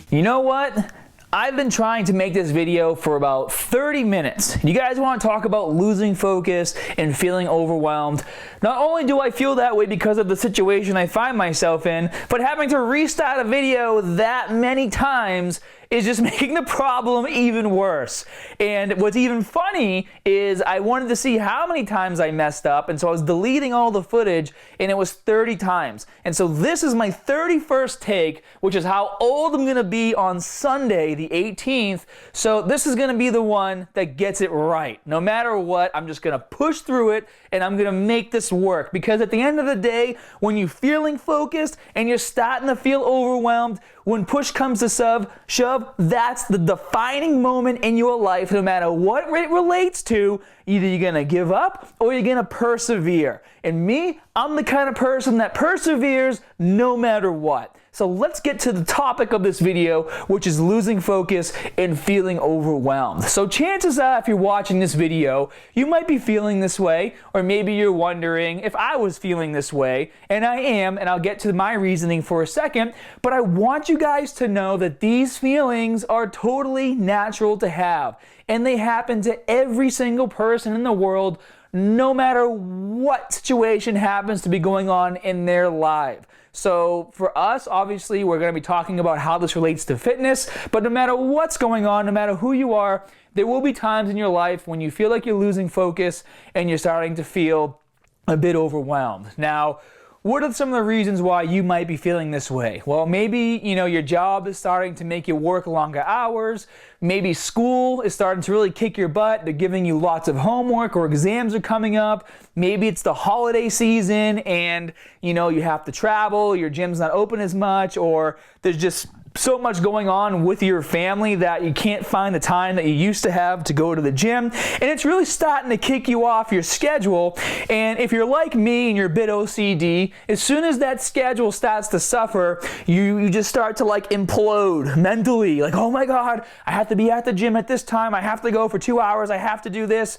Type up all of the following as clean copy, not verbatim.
You know what? I've been trying to make this video for about 30 minutes. You guys want to talk about losing focus and feeling overwhelmed. Not only do I feel that way because of the situation I find myself in, but having to restart a video that many times is just making the problem even worse. And what's even funny is I wanted to see how many times I messed up, and so I was deleting all the footage, and it was 30 times. And so this is my 31st take, which is how old I'm gonna be on Sunday, the 18th. So this is gonna be the one that gets it right. No matter what, I'm just gonna push through it, and I'm gonna make this work. Because at the end of the day, when you're feeling focused and you're starting to feel overwhelmed, when push comes to shove, that's the defining moment in your life, no matter what it relates to. Either you're gonna give up or you're gonna persevere. And me, I'm the kind of person that perseveres no matter what. So let's get to the topic of this video, which is losing focus and feeling overwhelmed. So chances are, if you're watching this video, you might be feeling this way, or maybe you're wondering if I was feeling this way, and I am, and I'll get to my reasoning for a second, but I want you guys to know that these feelings are totally natural to have, and they happen to every single person in the world, no matter what situation happens to be going on in their life. So for us, obviously, we're going to be talking about how this relates to fitness, but no matter what's going on, no matter who you are, there will be times in your life when you feel like you're losing focus and you're starting to feel a bit overwhelmed. Now, what are some of the reasons why you might be feeling this way? Well, maybe, your job is starting to make you work longer hours. Maybe school is starting to really kick your butt. They're giving you lots of homework or exams are coming up. Maybe it's the holiday season and, you have to travel, your gym's not open as much, or there's just so much going on with your family that you can't find the time that you used to have to go to the gym, and it's really starting to kick you off your schedule. And if you're like me and you're a bit OCD, as soon as that schedule starts to suffer, you just start to implode mentally, oh my God, I have to be at the gym at this time, I have to go for 2 hours, I have to do this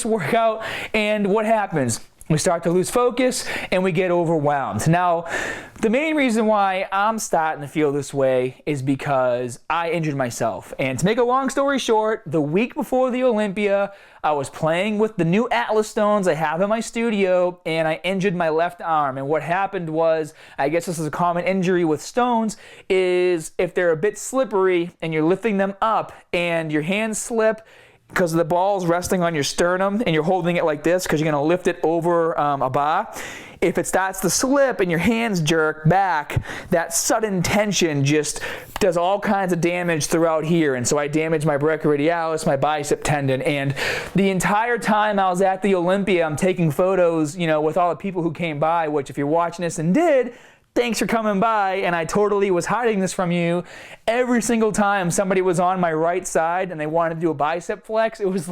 workout. And what happens? We start to lose focus and we get overwhelmed. Now, the main reason why I'm starting to feel this way is because I injured myself. And to make a long story short, the week before the Olympia, I was playing with the new Atlas stones I have in my studio, and I injured my left arm. And what happened was, I guess this is a common injury with stones, is if they're a bit slippery and you're lifting them up and your hands slip, because the ball's resting on your sternum and you're holding it like this because you're going to lift it over a bar. If it starts to slip and your hands jerk back, that sudden tension just does all kinds of damage throughout here. And so I damaged my brachioradialis, my bicep tendon. And the entire time I was at the Olympia, I'm taking photos, with all the people who came by, which if you're watching this and did, thanks for coming by, and I totally was hiding this from you. Every single time somebody was on my right side and they wanted to do a bicep flex, it was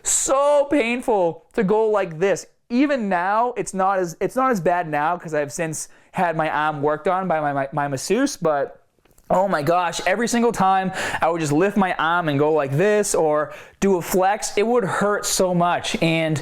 so painful to go like this. Even now, it's not as bad now because I've since had my arm worked on by my masseuse, but oh my gosh, every single time I would just lift my arm and go like this or do a flex, it would hurt so much. And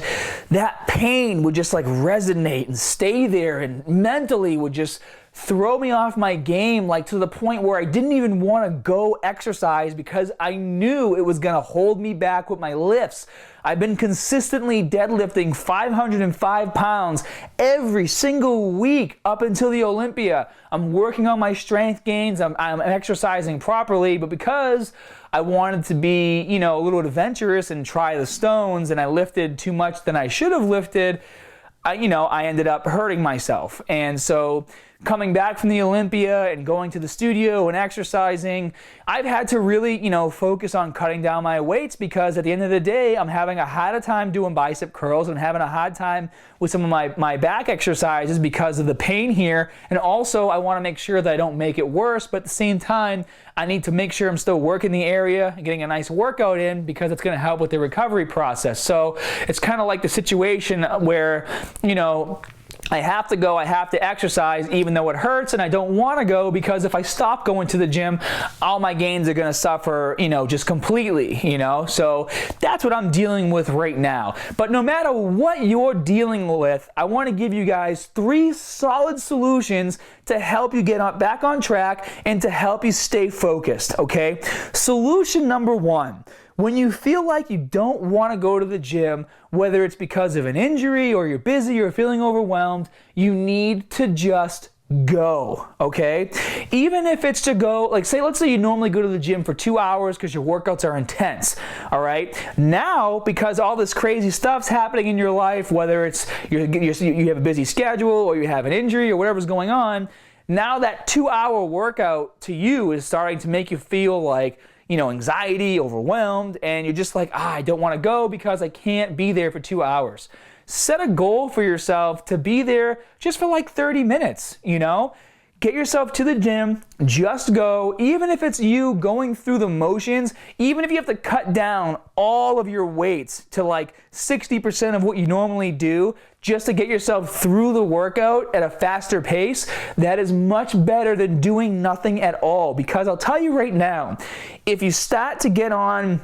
that pain would just resonate and stay there, and mentally would just throw me off my game, to the point where I didn't even want to go exercise because I knew it was going to hold me back with my lifts. I've been consistently deadlifting 505 pounds every single week up until the Olympia. I'm working on my strength gains, I'm exercising properly, but because I wanted to be, a little adventurous and try the stones, and I lifted too much than I should have lifted, I ended up hurting myself. And so coming back from the Olympia and going to the studio and exercising, I've had to really, focus on cutting down my weights, because at the end of the day, I'm having a harder time doing bicep curls and having a hard time with some of my back exercises because of the pain here. And also, I want to make sure that I don't make it worse, but at the same time, I need to make sure I'm still working the area and getting a nice workout in, because it's going to help with the recovery process. So it's kind of like the situation where, I have to go, I have to exercise even though it hurts, and I don't want to go because if I stop going to the gym, all my gains are going to suffer, just completely, So that's what I'm dealing with right now. But no matter what you're dealing with, I want to give you guys 3 solid solutions to help you get back on track and to help you stay focused, okay? Solution number 1. When you feel like you don't want to go to the gym, whether it's because of an injury or you're busy or feeling overwhelmed, you need to just go, okay? Even if it's to go, let's say you normally go to the gym for 2 hours because your workouts are intense, all right? Now, because all this crazy stuff's happening in your life, whether it's you have a busy schedule or you have an injury or whatever's going on, now that 2-hour workout to you is starting to make you feel like anxiety, overwhelmed, and you're just like, I don't want to go because I can't be there for 2 hours. Set a goal for yourself to be there just for like 30 minutes, Get yourself to the gym, just go, even if it's you going through the motions, even if you have to cut down all of your weights to like 60% of what you normally do, just to get yourself through the workout at a faster pace, that is much better than doing nothing at all. Because I'll tell you right now, if you start to get on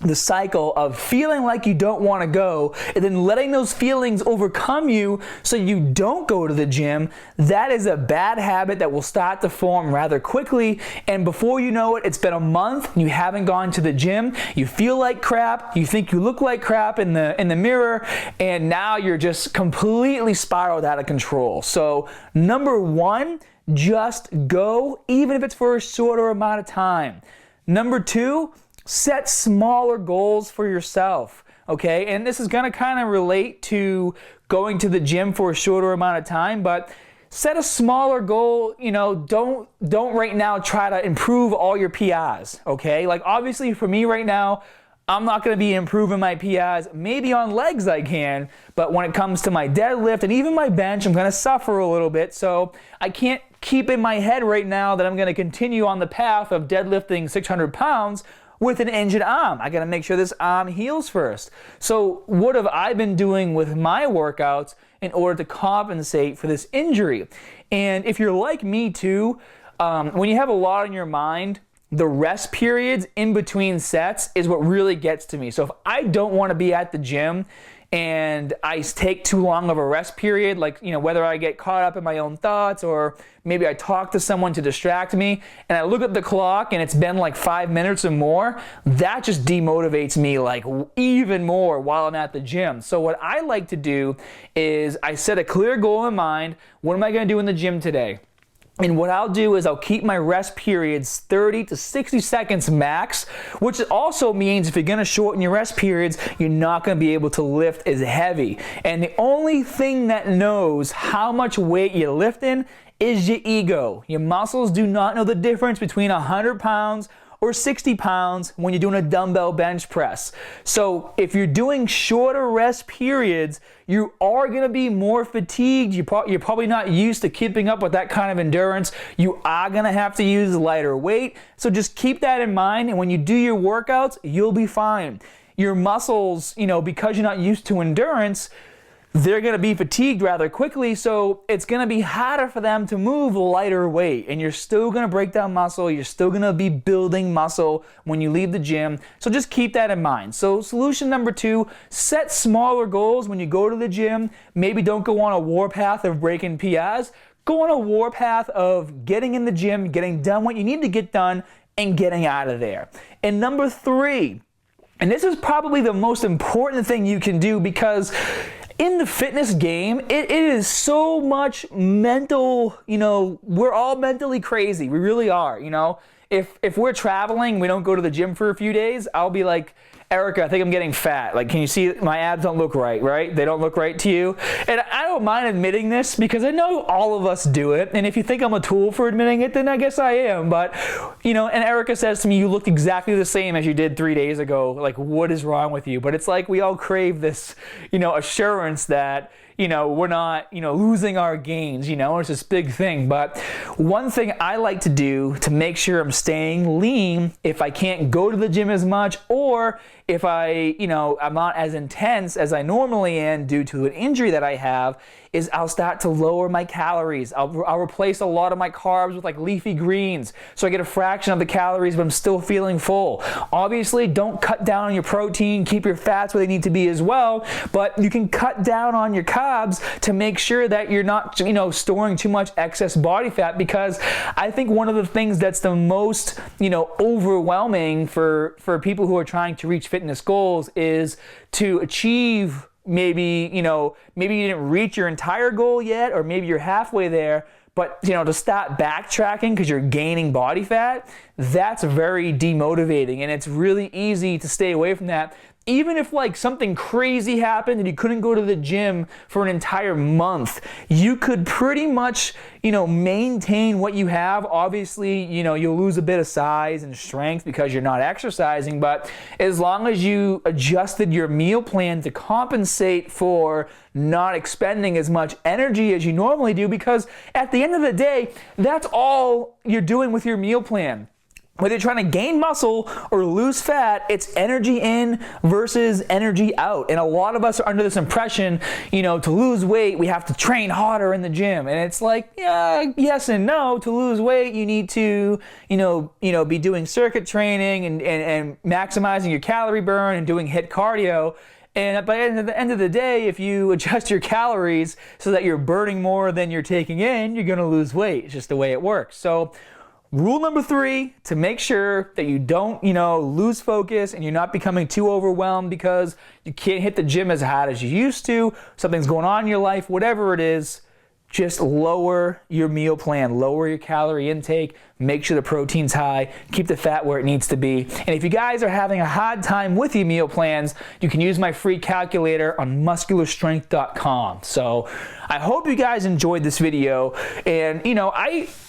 the cycle of feeling like you don't want to go and then letting those feelings overcome you so you don't go to the gym, that is a bad habit that will start to form rather quickly, and before you know it, it's been a month and you haven't gone to the gym, you feel like crap, you think you look like crap in the mirror, and now you're just completely spiraled out of control. So number 1, just go, even if it's for a shorter amount of time. Number 2, set smaller goals for yourself, okay? And this is gonna kind of relate to going to the gym for a shorter amount of time, but set a smaller goal. Don't right now try to improve all your PRs, okay? Like obviously for me right now, I'm not going to be improving my PRs. Maybe on legs I can, but when it comes to my deadlift and even my bench, I'm going to suffer a little bit. So I can't keep in my head right now that I'm going to continue on the path of deadlifting 600 pounds with an injured arm. I got to make sure this arm heals first. So what have I been doing with my workouts in order to compensate for this injury? And if you're like me too, when you have a lot on your mind, the rest periods in between sets is what really gets to me. So if I don't want to be at the gym and I take too long of a rest period, whether I get caught up in my own thoughts or maybe I talk to someone to distract me and I look at the clock and it's been like 5 minutes or more, that just demotivates me like even more while I'm at the gym. So what I like to do is I set a clear goal in mind. What am I going to do in the gym today? And what I'll do is I'll keep my rest periods 30 to 60 seconds max, which also means if you're going to shorten your rest periods, you're not going to be able to lift as heavy. And the only thing that knows how much weight you're lifting is your ego. Your muscles do not know the difference between 100 pounds or 60 pounds when you're doing a dumbbell bench press. So if you're doing shorter rest periods, you are going to be more fatigued. You're probably not used to keeping up with that kind of endurance. You are going to have to use lighter weight. So just keep that in mind, and when you do your workouts, you'll be fine. Your muscles, because you're not used to endurance, they're going to be fatigued rather quickly, so it's going to be harder for them to move lighter weight, and you're still going to break down muscle. You're still going to be building muscle when you leave the gym, so just keep that in mind. So solution number 2, set smaller goals when you go to the gym. Maybe don't go on a warpath of breaking PRs. Go on a warpath of getting in the gym, getting done what you need to get done, and getting out of there. And number 3, and this is probably the most important thing you can do, because in the fitness game, it is so much mental, we're all mentally crazy. We really are, If we're traveling, we don't go to the gym for a few days, I'll be like, Erica, I think I'm getting fat. Like, can you see my abs don't look right? They don't look right to you. And I don't mind admitting this because I know all of us do it. And if you think I'm a tool for admitting it, then I guess I am. But, and Erica says to me, you look exactly the same as you did 3 days ago. Like, what is wrong with you? But it's like we all crave this, assurance that, we're not, losing our gains, it's this big thing. But one thing I like to do to make sure I'm staying lean, if I can't go to the gym as much, or if I'm not as intense as I normally am due to an injury that I have, is I'll start to lower my calories. I'll replace a lot of my carbs with like leafy greens, so I get a fraction of the calories, but I'm still feeling full. Obviously, don't cut down on your protein. Keep your fats where they need to be as well, but you can cut down on your carbs to make sure that you're not, storing too much excess body fat, because I think one of the things that's the most, overwhelming for people who are trying to reach fitness goals is to achieve maybe you didn't reach your entire goal yet, or maybe you're halfway there, but to stop backtracking because you're gaining body fat, that's very demotivating, and it's really easy to stay away from that. Even if like something crazy happened and you couldn't go to the gym for an entire month, you could pretty much, maintain what you have. Obviously, you'll lose a bit of size and strength because you're not exercising, but as long as you adjusted your meal plan to compensate for not expending as much energy as you normally do, because at the end of the day, that's all you're doing with your meal plan. Whether you're trying to gain muscle or lose fat, it's energy in versus energy out. And a lot of us are under this impression, to lose weight, we have to train harder in the gym. And it's like, yeah, yes and no. To lose weight, you need to, be doing circuit training and maximizing your calorie burn and doing HIIT cardio. And by the end of the day, if you adjust your calories so that you're burning more than you're taking in, you're going to lose weight. It's just the way it works. So rule number 3, to make sure that you don't, lose focus and you're not becoming too overwhelmed because you can't hit the gym as hard as you used to, something's going on in your life, whatever it is, just lower your meal plan, lower your calorie intake, make sure the protein's high, keep the fat where it needs to be. And if you guys are having a hard time with your meal plans, you can use my free calculator on muscularstrength.com. So I hope you guys enjoyed this video. And,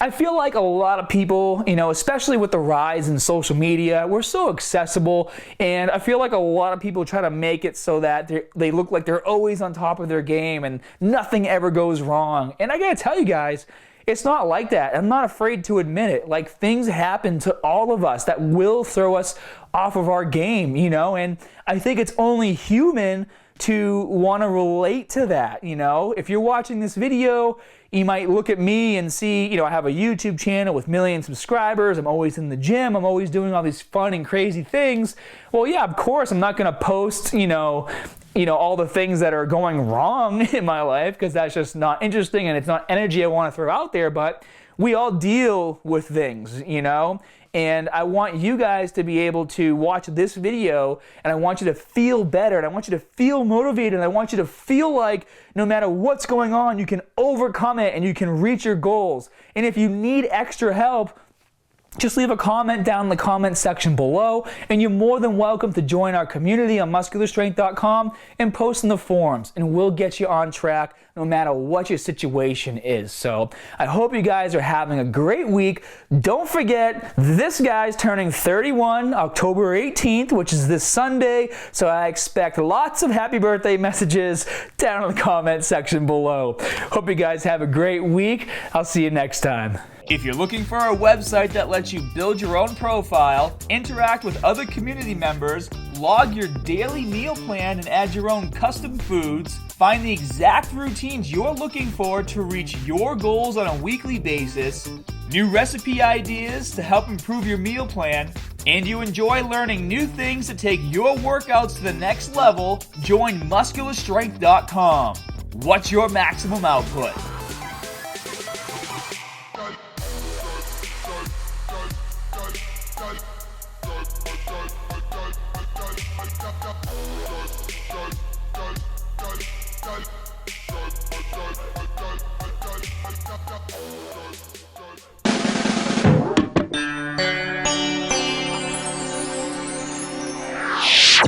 I feel like a lot of people, especially with the rise in social media, we're so accessible. And I feel like a lot of people try to make it so that they look like they're always on top of their game and nothing ever goes wrong. And I gotta tell you guys, it's not like that. I'm not afraid to admit it. Like, things happen to all of us that will throw us off of our game, and I think it's only human to want to relate to that. If you're watching this video, you might look at me and see, I have a YouTube channel with million subscribers. I'm always in the gym. I'm always doing all these fun and crazy things. Well, yeah, of course, I'm not going to post, all the things that are going wrong in my life, because that's just not interesting and it's not energy I want to throw out there. But we all deal with things, and I want you guys to be able to watch this video, and I want you to feel better, and I want you to feel motivated, and I want you to feel like no matter what's going on, you can overcome it and you can reach your goals. And if you need extra help, just leave a comment down in the comment section below, and you're more than welcome to join our community on muscularstrength.com and post in the forums, and we'll get you on track no matter what your situation is. So I hope you guys are having a great week. Don't forget, this guy's turning 31 October 18th, which is this Sunday, so I expect lots of happy birthday messages down in the comment section below. Hope you guys have a great week. I'll see you next time. If you're looking for a website that lets you build your own profile, interact with other community members, log your daily meal plan and add your own custom foods, find the exact routines you're looking for to reach your goals on a weekly basis, new recipe ideas to help improve your meal plan, and you enjoy learning new things to take your workouts to the next level, join muscularstrength.com. What's your maximum output?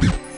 You